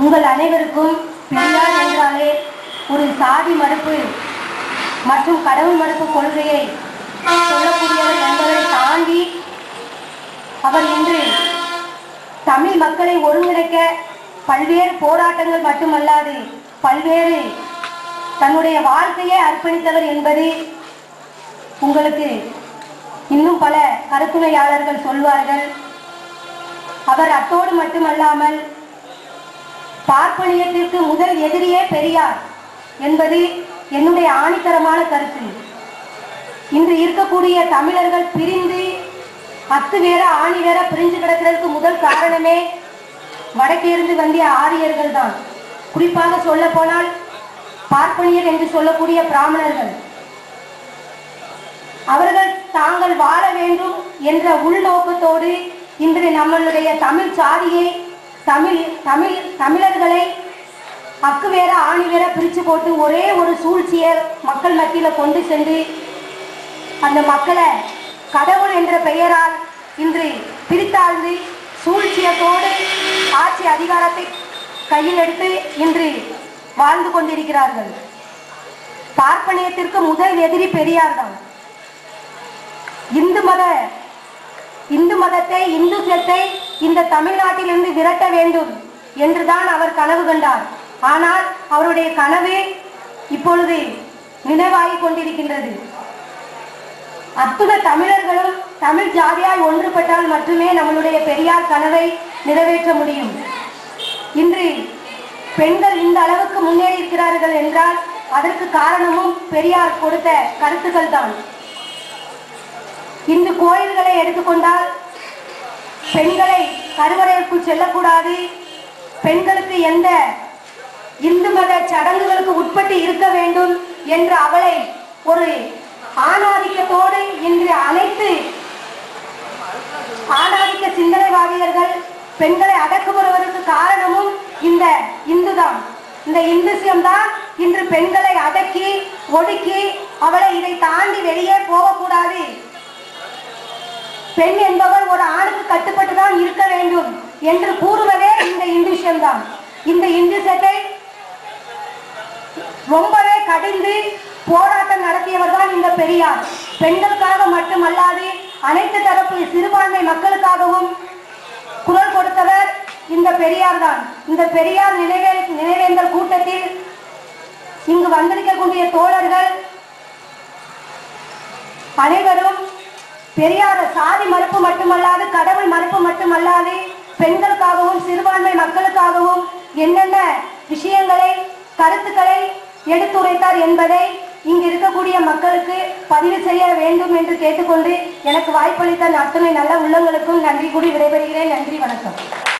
உங்கள் அனைவருக்கும் பெரியார் என்றாலே ஒரு சாதி மறுப்பு மற்றும் கடவுள் மறுப்பு கொள்கையை சொல்லக்கூடியவர் என்பதை தாண்டி அவர் இன்று தமிழ் மக்களை ஒருங்கிணைக்க பல்வேறு போராட்டங்கள் மட்டுமல்லாது பல்வேறு தன்னுடைய வாழ்க்கையை அர்ப்பணித்தவர் என்பது உங்களுக்கு இன்னும் பல கருத்துரையாளர்கள் சொல்வார்கள். அவர் அத்தோடு மட்டுமல்லாமல் பார்ப்பனியத்திற்கு முதல் எதிரியே பெரியார் என்பது என்னுடைய ஆணித்தரமான கருத்து. இன்று இருக்கக்கூடிய தமிழர்கள் பிரிந்து அத்து வேற ஆணி வேற பிரிஞ்சு கிடக்கிறதுக்கு முதல் காரணமே வடக்கே இருந்து வந்திய ஆரியர்கள் தான். குறிப்பாக சொல்ல போனால் பார்ப்பனியர் என்று சொல்லக்கூடிய பிராமணர்கள். அவர்கள் தாங்கள் வாழ வேண்டும் என்ற உள்நோக்கத்தோடு இன்று நம்மளுடைய தமிழ் சாதியை தமிழர்களை அக்கு வேற ஆணி வேற பிரித்து போட்டு ஒரே ஒரு சூழ்ச்சியை மக்கள் மத்தியில் கொண்டு சென்று அந்த மக்களை கடவுள் என்ற பெயரால் இன்று பிரித்தாழ்ந்து சூழ்ச்சியத்தோடு ஆட்சி அதிகாரத்தை கையில் எடுத்து இன்று வாழ்ந்து கொண்டிருக்கிறார்கள். பார்ப்பனியத்திற்கு முதல் எதிரி பெரியார் தான். இந்து மதத்தை இந்துசத்தை இந்த தமிழ்நாட்டிலிருந்து விரட்ட வேண்டும் என்றுதான் அவர் கனவு கண்டார். ஆனால் அவருடைய கனவு இப்பொழுது நினைவாகி கொண்டிருக்கின்றது. அத்துணை தமிழர்களும் தமிழ் ஜாதியாய் ஒன்றுபட்டால் மட்டுமே நம்மளுடைய பெரியார் கனவை நிறைவேற்ற முடியும். இன்று பெண்கள் இந்த அளவுக்கு முன்னேறி இருக்கிறார்கள் என்றால் அதற்கு காரணமும் பெரியார் கொடுத்த கருத்துக்கள் தான். இந்து கோயில்களை எடுத்துக்கொண்டால் பெண்களை கருவறைக்குள் செல்லக்கூடாது, பெண்களுக்கு எந்த இந்து மத சடங்குகளுக்கு உட்பட்டு இருக்க வேண்டும் என்று அவளை ஒரு ஆணாதிக்கத்தோடு இன்று அனைத்து ஆணாதிக்க சிந்தனைவாதியர்கள் பெண்களை அடக்குபவருக்கு காரணமும் இந்த இந்துதான். இந்த இந்துசியம் தான் இன்று பெண்களை அடக்கி ஒடுக்கி அவளை இதை தாண்டி வெளியே போகக்கூடாது, பெண் என்பவர் ஒரு ஆணுக்கு கட்டுப்பட்டு தான் இருக்க வேண்டும் என்று கூறுவதே இந்த இந்துசியம் தான். இந்த இந்துசத்தை ரொம்பவே கடிந்து போராட்டம் நடத்தியவர் தான் இந்த பெரியார். பெண்களுக்காக மட்டுமல்லாது அனைத்து தரப்பு சிறுபான்மை மக்களுக்காகவும் குரல் கொடுத்தவர் இந்த பெரியார் தான். இந்த பெரியார் நினைவேந்தல் கூட்டத்தில் இங்கு வந்திருக்கக்கூடிய தோழர்கள் அனைவரும் பெரியார் சாதி மறுப்பு மட்டுமல்லாது கடவுள் மறுப்பு மட்டுமல்லாது பெண்களுக்காகவும் சிறுபான்மை மக்களுக்காகவும் என்னென்ன விஷயங்களை கருத்துக்களை எடுத்துரைத்தார் என்பதை இங்கு இருக்கக்கூடிய மக்களுக்கு பதிவு செய்ய வேண்டும் என்று கேட்டுக்கொண்டு எனக்கு வாய்ப்பளித்த அத்தனை நல்ல உள்ளங்களுக்கும் நன்றி கூறி விடைபெறுகிறேன். நன்றி, வணக்கம்.